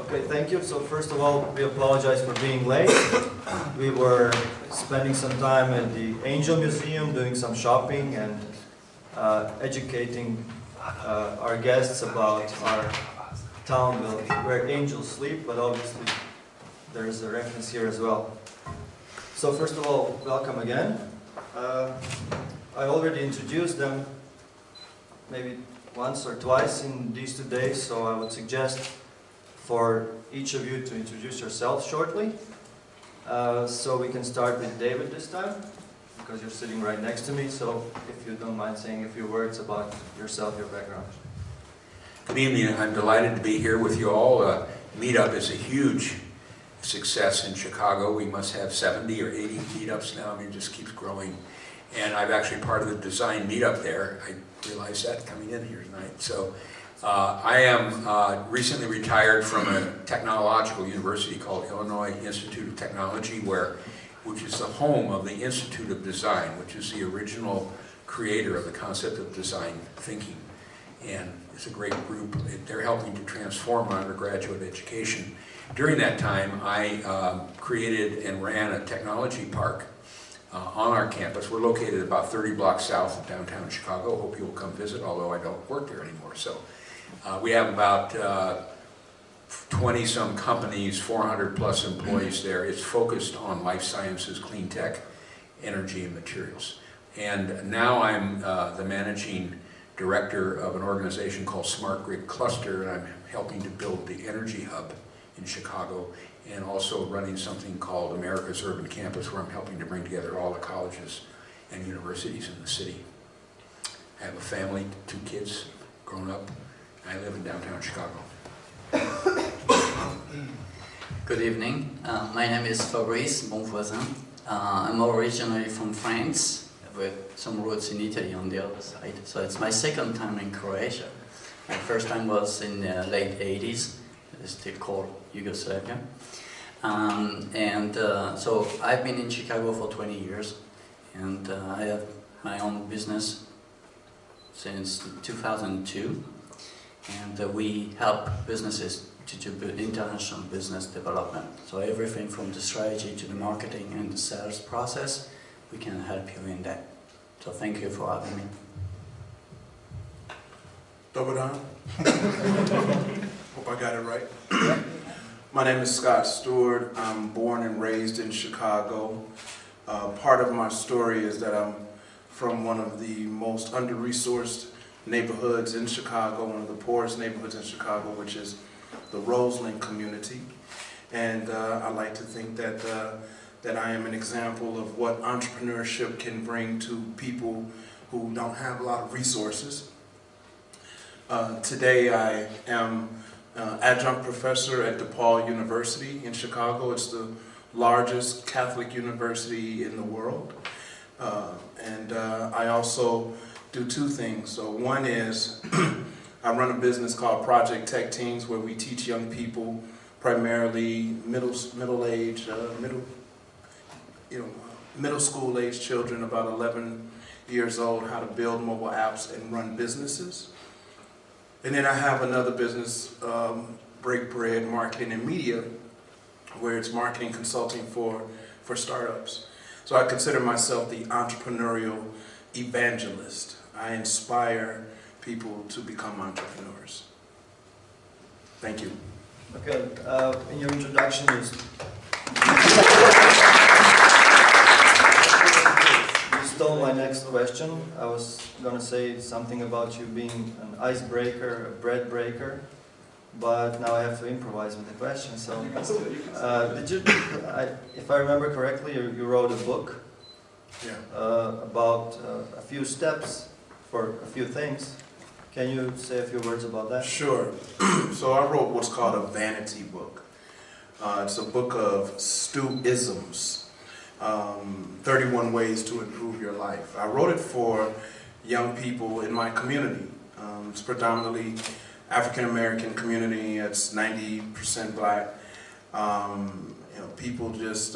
Okay, thank you. So first of all, we apologize for being late. We were spending some time at the Angel Museum doing some shopping and educating our guests about our town where angels sleep, but obviously there's a reference here as well. So first of all, welcome again. I already introduced them maybe once or twice in these 2 days, so I would suggest for each of you to introduce yourself shortly. So we can start with David this time, because you're sitting right next to me, so if you don't mind saying a few words about yourself, your background. Good evening. I'm delighted to be here with you all. Meetup is a huge success in Chicago. We must have 70 or 80 meetups now. I mean, it just keeps growing. And I'm actually part of the design meetup there. I realized that coming in here tonight. So I am recently retired from a technological university called Illinois Institute of Technology, which is the home of the Institute of Design, which is the original creator of the concept of design thinking. And it's a great group. They're helping to transform undergraduate education. During that time, I created and ran a technology park on our campus. We're located about 30 blocks south of downtown Chicago. Hope you'll come visit, although I don't work there anymore. So we have about 20-some companies, 400 plus employees there. It's focused on life sciences, clean tech, energy, and materials. And now I'm the managing director of an organization called Smart Grid Cluster, and I'm helping to build the energy hub in Chicago, and also running something called America's Urban Campus, where I'm helping to bring together all the colleges and universities in the city. I have a family, 2 kids, grown up, and I live in downtown Chicago. Good evening. My name is Fabrice, Bonvoisin. I'm originally from France, with some roots in Italy on the other side. So it's my second time in Croatia. My first time was in the late 80s. It's still called Yugoslavia. So I've been in Chicago for 20 years, and I have my own business since 2002, and we help businesses to do international business development. So everything from the strategy to the marketing and the sales process, we can help you in that. So thank you for having me. Dobadan. Hope I got it right. My name is Scott Steward. I'm born and raised in Chicago. Part of my story is that I'm from one of the most under-resourced neighborhoods in Chicago, one of the poorest neighborhoods in Chicago, which is the Roseland community. And I like to think that I am an example of what entrepreneurship can bring to people who don't have a lot of resources. Today I am adjunct professor at DePaul University in Chicago. It's the largest Catholic university in the world. I also do 2 things. So one is I run a business called Project Tech Teams, where we teach young people, primarily middle school age children, about 11 years old, how to build mobile apps and run businesses. And then I have another business, Break Bread Marketing and Media, where it's marketing consulting for startups. So I consider myself the entrepreneurial evangelist. I inspire people to become entrepreneurs. Thank you. Okay, in your introduction, you stole my next question. I was going to say something about you being an icebreaker, a bread breaker, but now I have to improvise with the question. So, if I remember correctly, you wrote a book about a few steps for a few things. Can you say a few words about that? Sure. So I wrote what's called a vanity book. It's a book of Stew-isms. 31 ways to improve your life. I wrote it for young people in my community. It's predominantly African-American community. It's 90% black. People just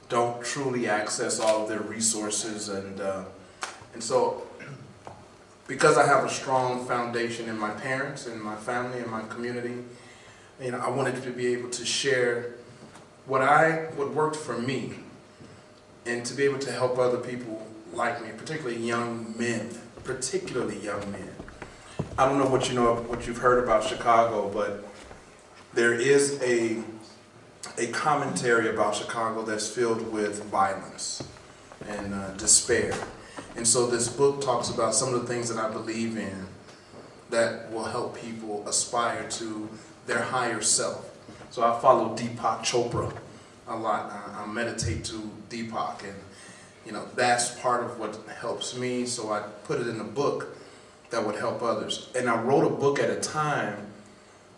don't truly access all of their resources, and so because I have a strong foundation in my parents and my family and my community, I wanted to be able to share what worked for me, and to be able to help other people like me, particularly young men. I don't know what you've heard about Chicago, but there is a commentary about Chicago that's filled with violence and despair. And so this book talks about some of the things that I believe in that will help people aspire to their higher self. So I follow Deepak Chopra a lot. I meditate to Deepak, and that's part of what helps me. So I put it in a book that would help others. And I wrote a book at a time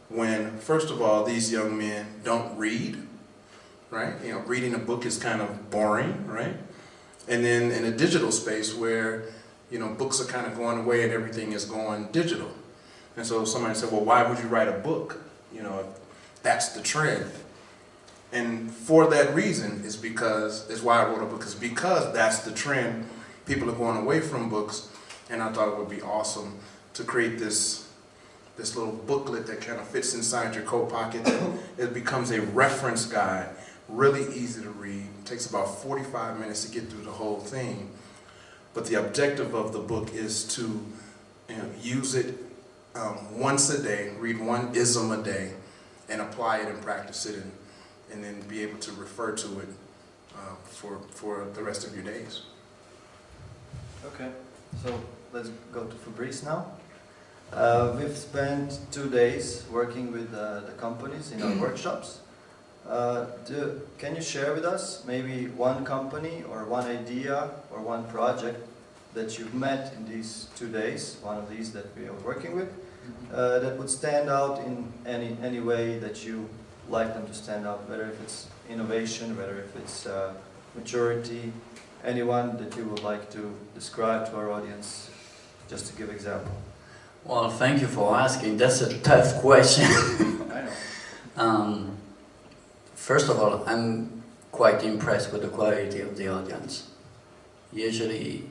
when, first of all, these young men don't read, right? Reading a book is kind of boring, right? And then in a digital space where, books are kind of going away and everything is going digital. And so somebody said, well, why would you write a book? If that's the trend. And for that reason is why I wrote a book, is because that's the trend. People are going away from books, and I thought it would be awesome to create this little booklet that kind of fits inside your coat pocket. It becomes a reference guide, really easy to read. It takes about 45 minutes to get through the whole thing. But the objective of the book is to use it once a day, read one ism a day, and apply it and practice it, and then be able to refer to it for the rest of your days. Okay, so let's go to Fabrice now. We've spent 2 days working with the companies in our workshops. Can you share with us maybe one company or one idea or one project that you've met in these 2 days, one of these that we are working with, that would stand out in any way that you like them to stand out, whether if it's innovation, whether if it's maturity, anyone that you would like to describe to our audience, just to give example. Well, thank you for asking. That's a tough question. I know. First of all, I'm quite impressed with the quality of the audience. Usually,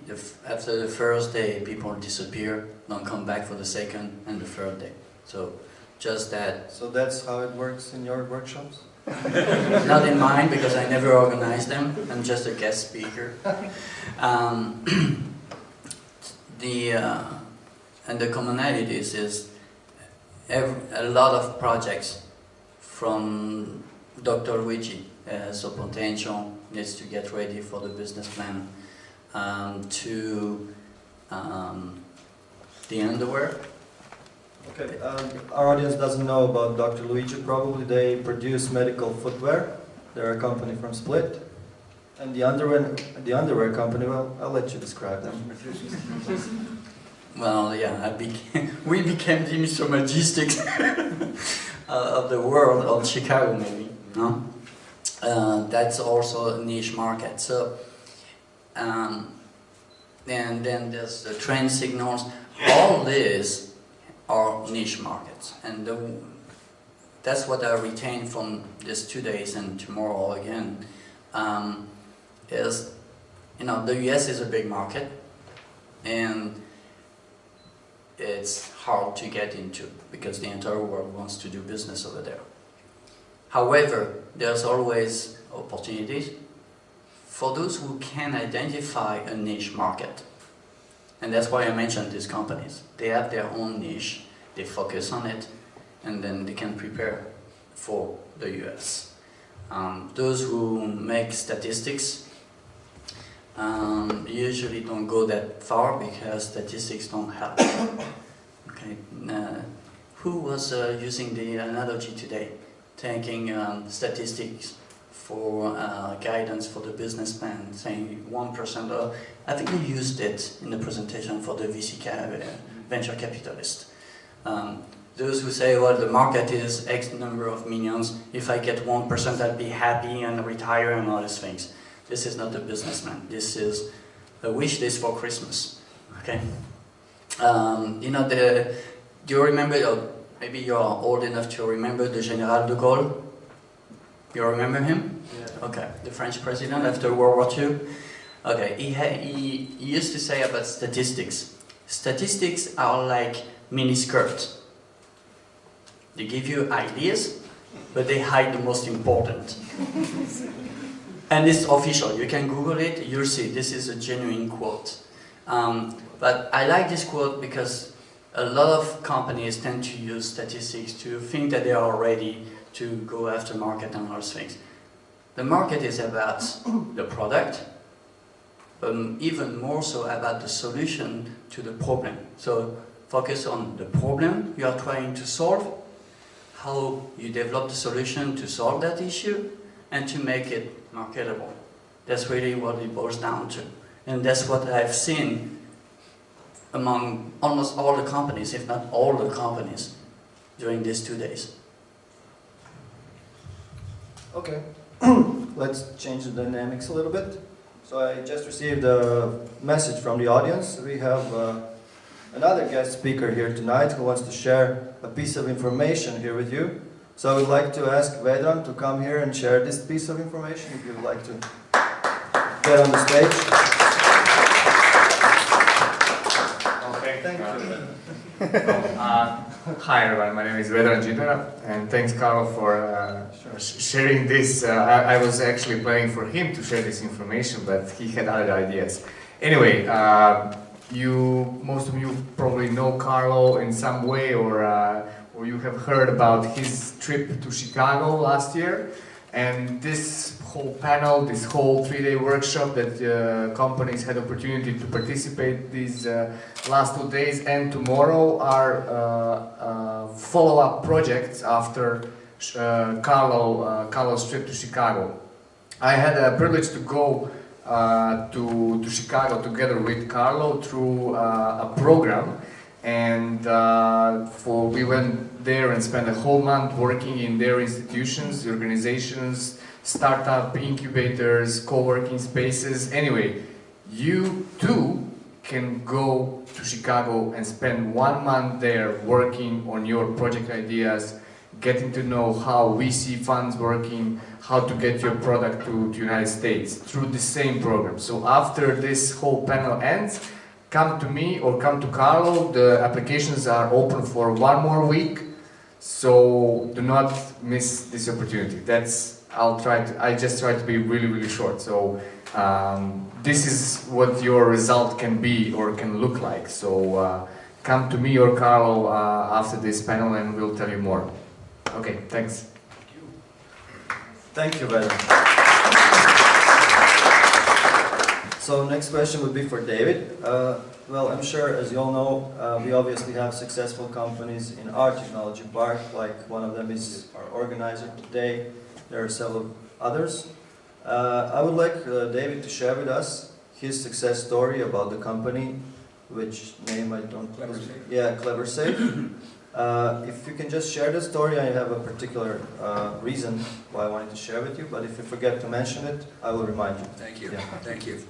after the first day, people disappear, don't come back for the second and the third day. So, just that. So that's how it works in your workshops? Not in mine, because I never organize them. I'm just a guest speaker. And the commonalities is a lot of projects from Dr. Luigi, so potential, needs to get ready for the business plan, to the underwear. Okay, our audience doesn't know about Dr. Luigi. Probably they produce medical footwear. They're a company from Split. And the underwear company, well, I'll let you describe them. Well, yeah, we became the Mr. Majestic of the world, of Chicago maybe, no? That's also a niche market. So, and then there's the trend signals. All these are niche markets, and that's what I retain from these 2 days and tomorrow again. Is, the US is a big market, and it's hard to get into because the entire world wants to do business over there. However, there's always opportunities for those who can identify a niche market. And that's why I mentioned these companies. They have their own niche, they focus on it, and then they can prepare for the US. Those who make statistics usually don't go that far because statistics don't help. Okay, who was using the analogy today? Taking statistics for guidance for the business plan, saying 1%. I think we used it in the presentation for the VC venture capitalist. Those who say, well, the market is X number of millions, if I get 1%, I'll be happy and retire and all these things. This is not a businessman. This is a wish list for Christmas. Okay. Do you remember? Maybe you are old enough to remember the General de Gaulle. You remember him? Yeah. Okay. The French president after World War II. Okay. He used to say about statistics. Statistics are like mini skirts. They give you ideas but they hide the most important. And it's official, you can Google it, you'll see, this is a genuine quote. But I like this quote because a lot of companies tend to use statistics to think that they are ready to go after market and those things. The market is about the product, but even more so about the solution to the problem. So focus on the problem you are trying to solve, how you develop the solution to solve that issue, and to make it marketable. That's really what it boils down to. And that's what I've seen among almost all the companies, if not all the companies, during these 2 days. Okay, let's change the dynamics a little bit. So I just received a message from the audience. We have another guest speaker here tonight who wants to share a piece of information here with you. So I would like to ask Vedran to come here and share this piece of information, if you would like to get on the stage. Thank you. Hi everyone, my name is Vedran, and thanks Carlo for sharing this. I was actually planning for him to share this information, but he had other ideas. Anyway, most of you probably know Carlo in some way, or you have heard about his trip to Chicago last year. And this whole panel, this whole 3-day workshop that companies had opportunity to participate these last 2 days and tomorrow are follow-up projects after Carlo's trip to Chicago. I had a privilege to go to Chicago together with Carlo through a program, and we went there and spent a whole month working in their institutions, organizations, startup incubators, co-working spaces. Anyway, you too can go to Chicago and spend 1 month there working on your project ideas, getting to know how VC funds working, how to get your product to the United States through the same program. So after this whole panel ends, come to me or come to Carlo. The applications are open for 1 more week, so do not miss this opportunity. I just try to be really, really short. So this is what your result can be or can look like. So come to me or Carlo after this panel and we'll tell you more. Okay, thanks. Thank you, Vedran. So next question would be for David. Well, I'm sure, as you all know, we obviously have successful companies in our technology park, like one of them is our organizer today. There are several others. I would like David to share with us his success story about the company, which name I don't... CleverSafe. Yeah, CleverSafe. If you can just share the story, I have a particular reason why I wanted to share with you, but if you forget to mention it, I will remind you. Thank you. Yeah. Thank you.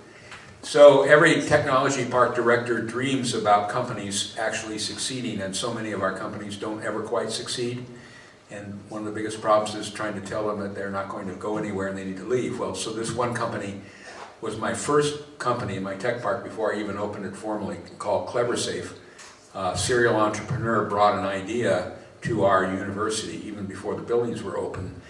So every technology park director dreams about companies actually succeeding, and so many of our companies don't ever quite succeed. And one of the biggest problems is trying to tell them that they're not going to go anywhere and they need to leave. Well, so this one company was my first company in my tech park before I even opened it formally, called CleverSafe. A serial entrepreneur brought an idea to our university even before the buildings were open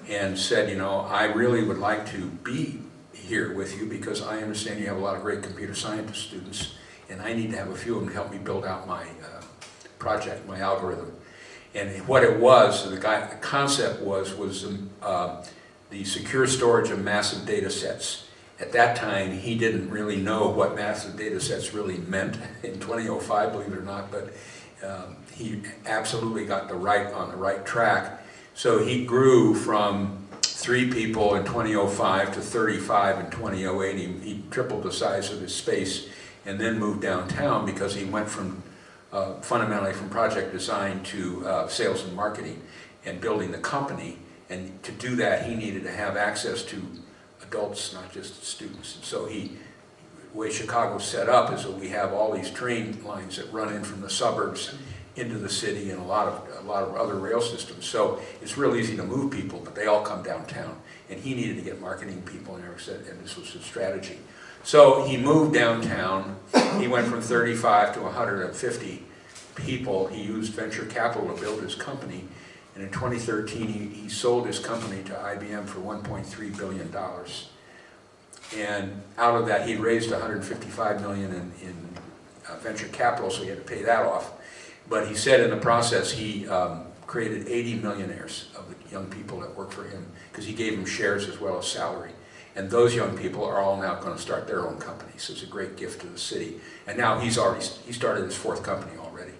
and said, you know, I really would like to be here with you because I understand you have a lot of great computer scientist students and I need to have a few of them to help me build out my project, my algorithm. And what it was, the concept was the secure storage of massive data sets. At that time, he didn't really know what massive data sets really meant in 2005, believe it or not, but he absolutely got on the right track. So he grew from 3 people in 2005 to 35 in 2008. He tripled the size of his space and then moved downtown because he went from fundamentally from project design to sales and marketing and building the company. And to do that, he needed to have access to adults, not just students. And so the way Chicago's set up is that we have all these train lines that run in from the suburbs into the city and a lot of other rail systems. So it's real easy to move people, but they all come downtown. And he needed to get marketing people, and this was his strategy. So he moved downtown. He went from 35 to 150 people. He used venture capital to build his company. And in 2013, he sold his company to IBM for $1.3 billion. And out of that, he raised $155 million in venture capital, so he had to pay that off. But he said in the process, he created 80 millionaires of the young people that work for him, because he gave them shares as well as salary. And those young people are all now going to start their own companies. So it's a great gift to the city. And now he started his 4th company already.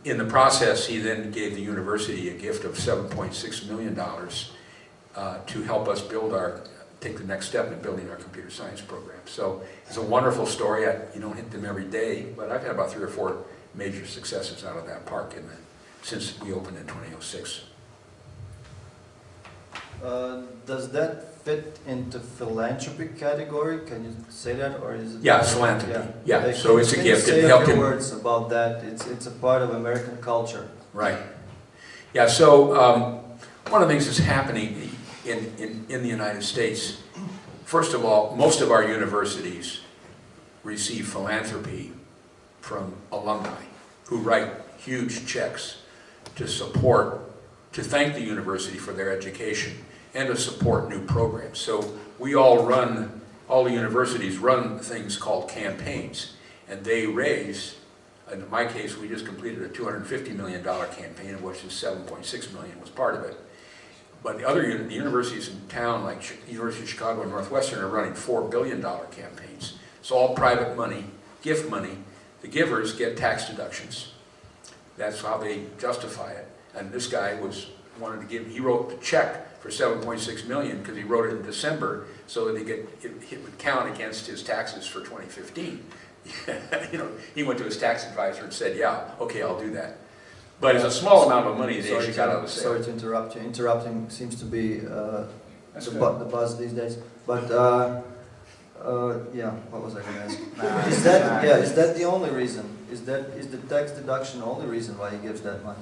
In the process, he then gave the university a gift of $7.6 million to help us take the next step in building our computer science program. So it's a wonderful story. You don't hit them every day, but I've had about 3 or 4 major successes out of that park since we opened in 2006. Does that fit into philanthropy category? Can you say that, or is it? Yeah, philanthropy. Yeah, Like, so it's a gift. Say It a helped few him. words about that. It's a part of American culture. Right. Yeah. So one of the things that's happening in the United States, first of all, most of our universities receive philanthropy from alumni who write huge checks to thank the university for their education and to support new programs. So we all the universities run things called campaigns, and they raise, in my case, we just completed a $250 million campaign, of which is $7.6 million was part of it. But the universities in town, like University of Chicago and Northwestern, are running $4 billion campaigns. It's all private money, gift money. The givers get tax deductions. That's how they justify it. And this guy wanted to give, he wrote the check for $7.6 million because he wrote it in December so that it would count against his taxes for 2015. You know, he went to his tax advisor and said, yeah, okay, I'll do that. But it's a small amount of money they actually got out of the sale. Sorry to interrupt you. Interrupting seems to be the buzz these days. But yeah, what was I going to ask? Is that the only reason? Is the tax deduction the only reason why he gives that money?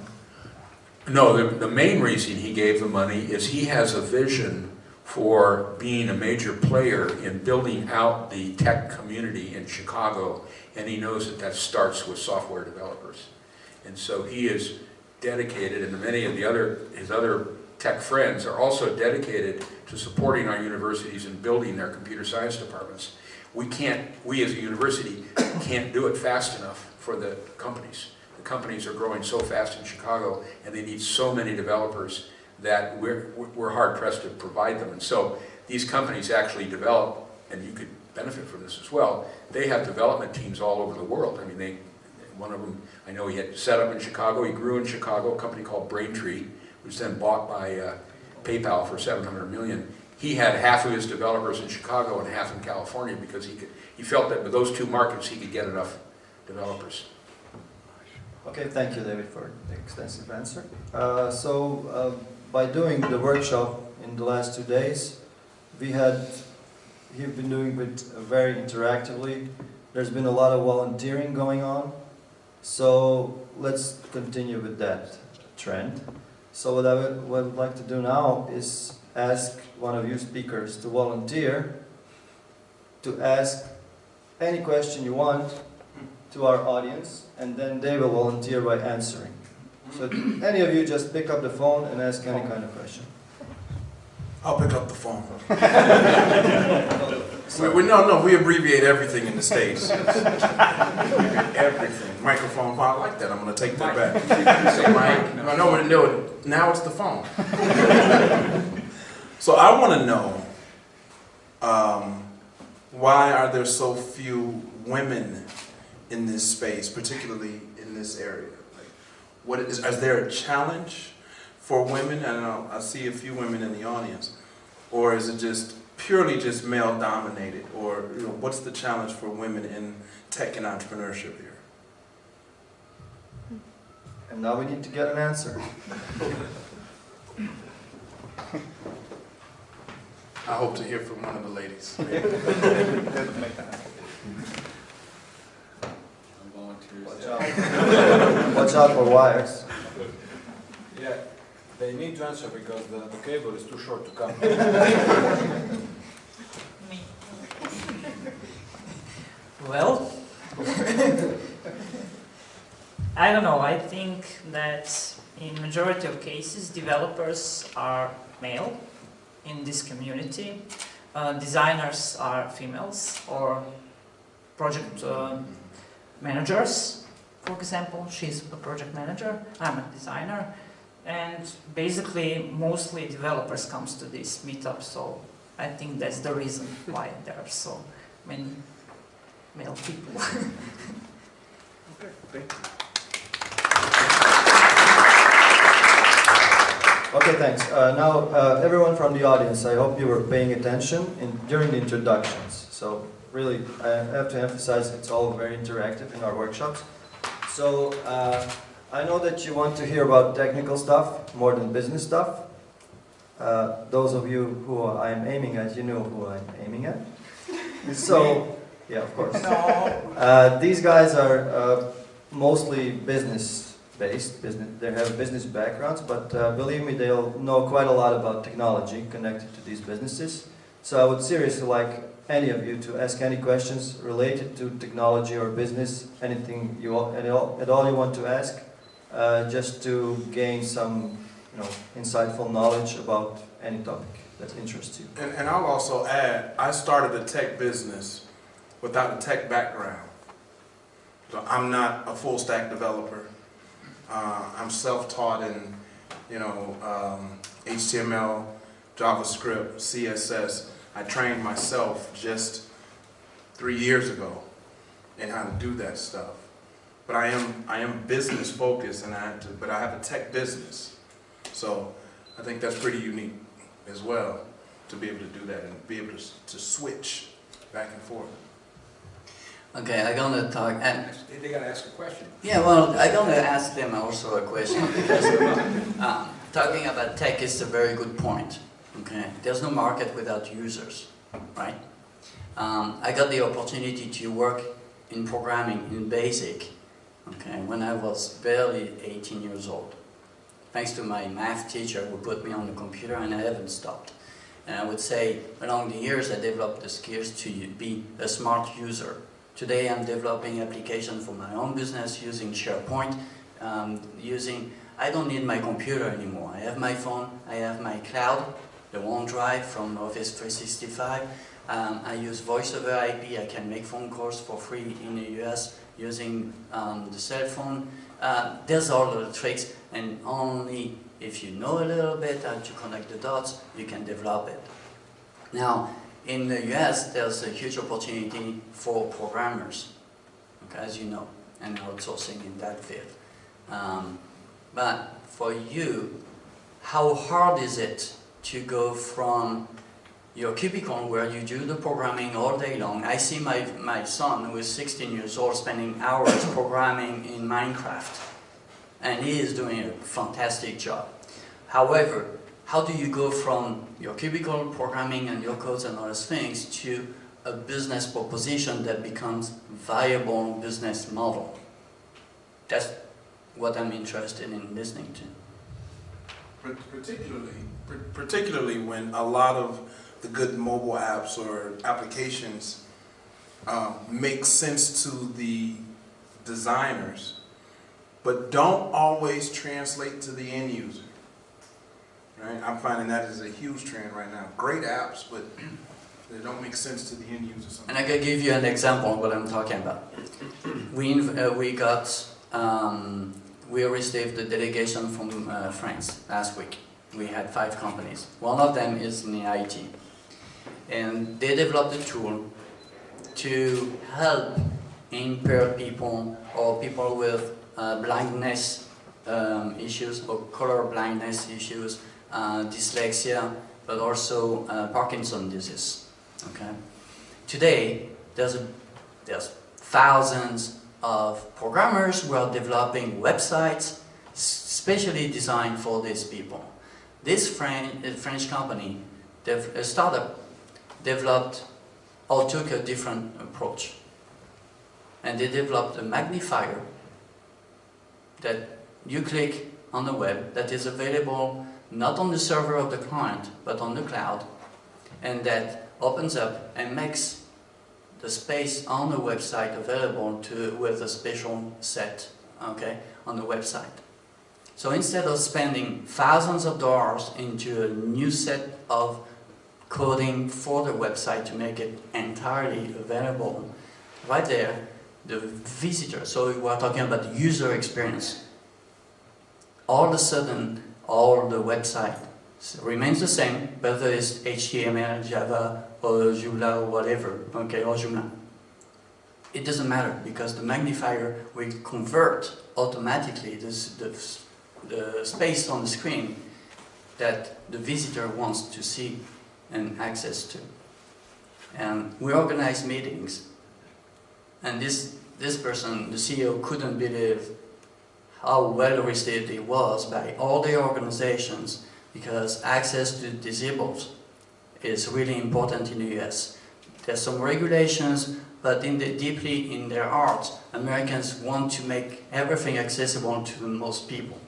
No, the main reason he gave the money is he has a vision for being a major player in building out the tech community in Chicago, and he knows that starts with software developers. And so he is dedicated, and many of his other tech friends are also dedicated to supporting our universities and building their computer science departments. We as a university can't do it fast enough for the companies. The companies are growing so fast in Chicago, and they need so many developers that we're hard-pressed to provide them. And so these companies actually develop, and you could benefit from this as well, they have development teams all over the world. I mean, one of them, I know he had set up in Chicago, he grew in Chicago, a company called Braintree, which was then bought by PayPal for $700 million. He had half of his developers in Chicago and half in California because he felt that with those 2 markets he could get enough developers. Okay, thank you, David, for the extensive answer. By doing the workshop in the last 2 days, you've been doing it very interactively. There's been a lot of volunteering going on. So let's continue with that trend. So what I would like to do now is ask one of you speakers to volunteer to ask any question you want to our audience, and then they will volunteer by answering. So any of you just pick up the phone and ask any kind of question. I'll pick up the phone. We abbreviate everything in the States. Everything. Microphone, I like that. I'm going to take that back. Say mic. No, now it's the phone. So I want to know, why are there so few women in this space, particularly in this area? Like, is there a challenge for women? I don't know, I see a few women in the audience. Or is it just purely just male dominated? Or what's the challenge for women in tech and entrepreneurship here? And now we need to get an answer. I hope to hear from one of the ladies. Watch out for wires. Yeah, they need to answer because the cable is too short to come. Well, I don't know. I think that in majority of cases, developers are male in this community. Designers are females, or project managers, for example. She's a project manager, I'm a designer. And basically, mostly developers comes to this meetup, so I think that's the reason why there are so many male people. Okay, thank you. Okay, thanks. Now, everyone from the audience, I hope you were paying attention during the introductions. So, really, I have to emphasize it's all very interactive in our workshops. So, I know that you want to hear about technical stuff more than business stuff. Those of you who I'm aiming at, you know who I'm aiming at. So, yeah, of course. No. These guys are mostly business-based. They have business backgrounds, but believe me, they'll know quite a lot about technology connected to these businesses. So I would seriously like any of you to ask any questions related to technology or business, anything at all you want to ask, just to gain some, insightful knowledge about any topic that interests you. And I'll also add, I started a tech business without a tech background. So I'm not a full stack developer. I'm self-taught in, HTML, JavaScript, CSS. I trained myself just 3 years ago in how to do that stuff. But I am business focused, and but I have a tech business. So I think that's pretty unique as well, to be able to do that and be able to switch back and forth. Okay, I'm gonna talk. And They gotta ask a question. yeah, well, I'm gonna ask them also a question because talking about tech is a very good point. Okay, there's no market without users, right? I got the opportunity to work in programming in BASIC, okay, when I was barely 18 years old. Thanks to my math teacher who put me on the computer, and I haven't stopped. And I would say along the years I developed the skills to be a smart user. Today I'm developing applications for my own business using SharePoint, I don't need my computer anymore. I have my phone, I have my cloud, the OneDrive from Office 365. I use voice over IP, I can make phone calls for free in the US using the cell phone. There's all the tricks, and only if you know a little bit how to connect the dots, you can develop it. Now, in the US, there's a huge opportunity for programmers, okay, as you know, and outsourcing in that field. But for you, how hard is it to go from your cubicle where you do the programming all day long? I see my son, who is 16 years old, spending hours programming in Minecraft, and he is doing a fantastic job. However, how do you go from your cubicle programming and your codes and all those things to a business proposition that becomes viable business model? That's what I'm interested in listening to. Particularly when a lot of the good mobile apps or applications make sense to the designers, but don't always translate to the end user. Right? I'm finding that is a huge trend right now. Great apps, but they don't make sense to the end user sometimes. And I can give you an example of what I'm talking about. We received a delegation from France last week. We had 5 companies. One of them is in the IT. And they developed a tool to help impaired people or people with blindness issues or color blindness issues, dyslexia, but also Parkinson's disease. Okay. Today, there's thousands of programmers who are developing websites specially designed for these people. This French company, a startup, developed or took a different approach. And they developed a magnifier that you click on the web that is available not on the server of the client, but on the cloud, and that opens up and makes the space on the website available with a special set, okay, on the website. So instead of spending thousands of dollars into a new set of coding for the website to make it entirely available, right there, the visitor, so we are talking about user experience, all of a sudden, all the website remains the same, whether it's HTML, Java, or Joomla, or whatever, okay, or Joomla. It doesn't matter, because the magnifier will convert automatically the space on the screen that the visitor wants to see and access to. And we organize meetings, and this person, the CEO, couldn't believe how well received it was by all the organizations, because access to disabled is really important in the US. There's some regulations, but deeply in their heart, Americans want to make everything accessible to most people.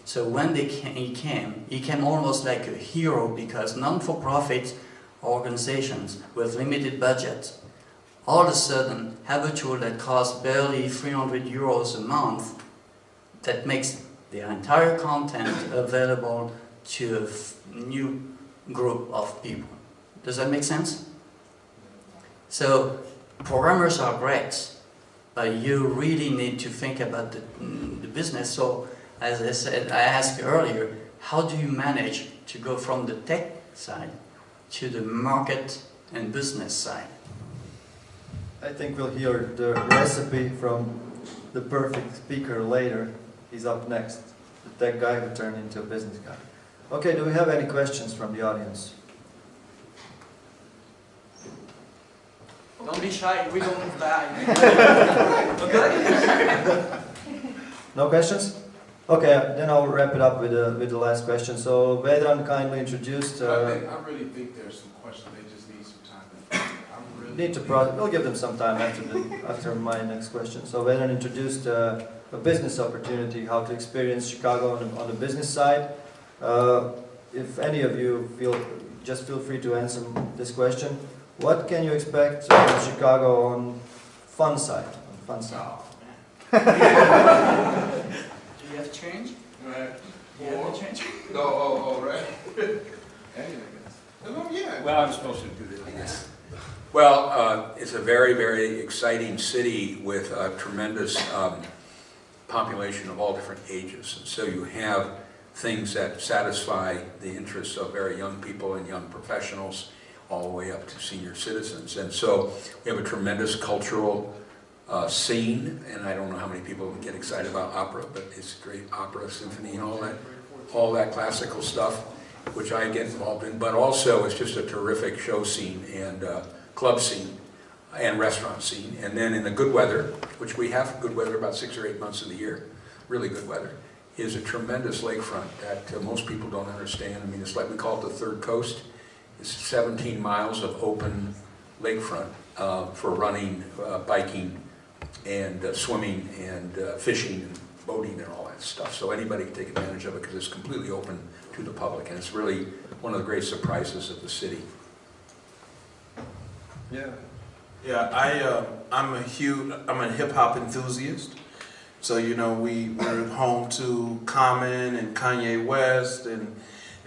So when he came almost like a hero, because non-for-profit organizations with limited budget all of a sudden have a tool that costs barely 300 euros a month that makes the entire content available to a new group of people. Does that make sense? So programmers are great, but you really need to think about the business. So as I said, I asked earlier, how do you manage to go from the tech side to the market and business side? I think we'll hear the recipe from the perfect speaker later. He's up next, the tech guy who turned into a business guy. Okay, do we have any questions from the audience? Don't be shy, we don't die. No questions? Okay, then I'll wrap it up with the last question. So Vedran kindly introduced. I really think there's some questions. They just need some time. We'll give them some time after my next question. So Vedran introduced a business opportunity, how to experience Chicago on the business side. If any of you just feel free to answer this question. What can you expect from Chicago on fun side? Do you have change? Right. Do you have change? No, right. Yeah. Well, I'm supposed to do this. Well, it's a very, very exciting city with a tremendous population of all different ages. And so you have things that satisfy the interests of very young people and young professionals, all the way up to senior citizens. And so we have a tremendous cultural scene, and I don't know how many people get excited about opera, but it's great opera, symphony, and all that classical stuff, which I get involved in. But also it's just a terrific show scene and club scene and restaurant scene. And then in the good weather, which we have good weather about 6 or 8 months of the year, really good weather, is a tremendous lakefront that most people don't understand. I mean, it's like we call it the third coast. It's 17 miles of open lakefront for running, biking, and swimming, and fishing, and boating, and all that stuff. So anybody can take advantage of it because it's completely open to the public, and it's really one of the great surprises of the city. Yeah. Yeah, I'm a hip hop enthusiast. So we're home to Common and Kanye West, and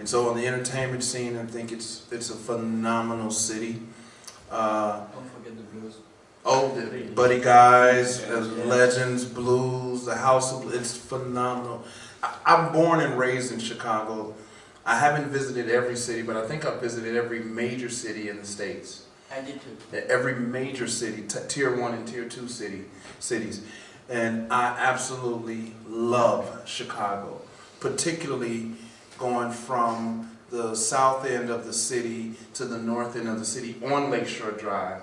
so on the entertainment scene, I think it's a phenomenal city. Don't forget the blues. Oh, the Buddy Guys, Legends, Blues, the House of, it's phenomenal. I'm born and raised in Chicago. I haven't visited every city, but I think I've visited every major city in the States. I did too. Every major city, tier 1 and tier 2 cities. And I absolutely love Chicago, particularly going from the south end of the city to the north end of the city on Lakeshore Drive.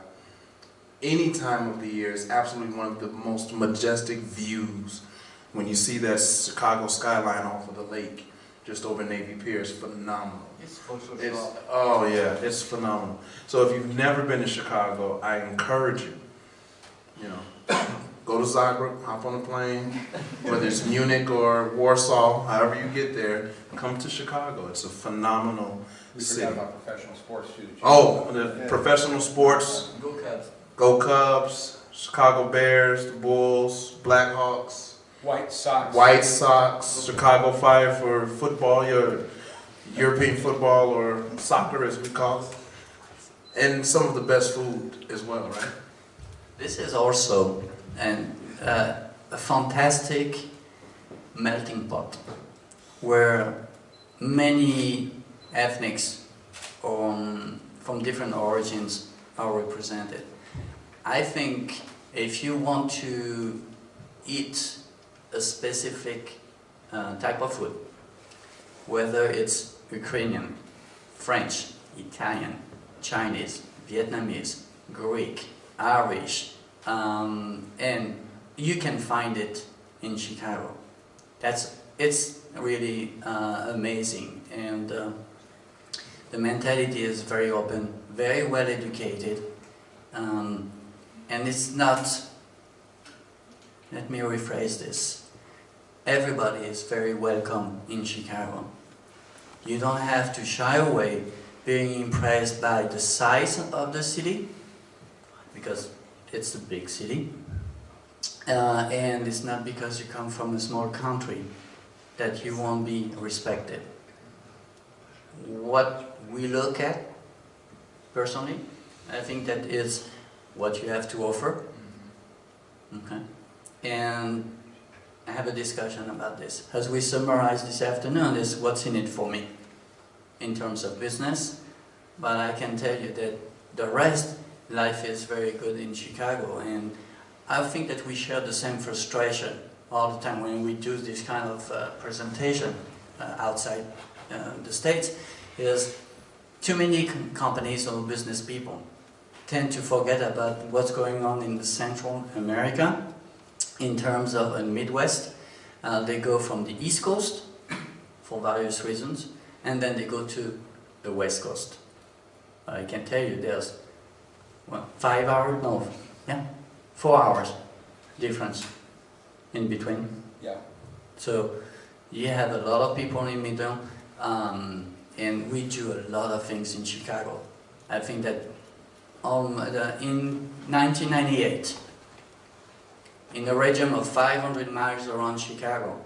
Any time of the year is absolutely one of the most majestic views when you see that Chicago skyline off of the lake, just over Navy Pier. It's phenomenal. Oh yeah, it's phenomenal. So if you've never been to Chicago, I encourage you, go to Zagreb, hop on a plane, whether it's Munich or Warsaw, however you get there, come to Chicago. It's a phenomenal city. We forgot about professional sports too. Oh, the professional sports. Go Cubs. Go Cubs, Chicago Bears, the Bulls, Blackhawks. White Sox. White Sox, Chicago Fire for football, your European football or soccer as we call it. And some of the best food as well, right? This is also a fantastic melting pot where many ethnics from different origins are represented. I think if you want to eat a specific type of food, whether it's Ukrainian, French, Italian, Chinese, Vietnamese, Greek, Irish, and you can find it in Chicago. It's really amazing, and the mentality is very open, very well educated, and it's not, let me rephrase this, everybody is very welcome in Chicago. You don't have to shy away being impressed by the size of the city, because it's a big city, and it's not because you come from a small country that you won't be respected. What we look at, personally, I think that is what you have to offer. Okay. And I have a discussion about this. As we summarize this afternoon, is what's in it for me in terms of business, but I can tell you that the rest, life is very good in Chicago, and I think that we share the same frustration all the time when we do this kind of presentation outside the States, is too many companies or business people tend to forget about what's going on in the Central America in terms of the Midwest. They go from the East Coast for various reasons, and then they go to the West Coast. I can tell you there's 4 hours difference in between. Yeah. So you have a lot of people in the middle, and we do a lot of things in Chicago. I think that in 1998, in a region of 500 miles around Chicago,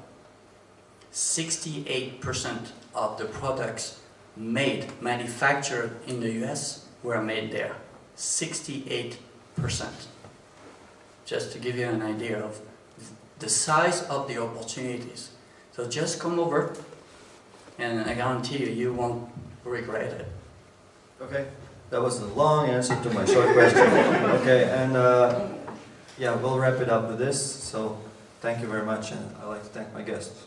68% of the products manufactured in the US were made there. 68%. Just to give you an idea of the size of the opportunities. So just come over, and I guarantee you, you won't regret it. Okay, that was a long answer to my short question. Okay, and yeah, we'll wrap it up with this. So thank you very much, and I'd like to thank my guests.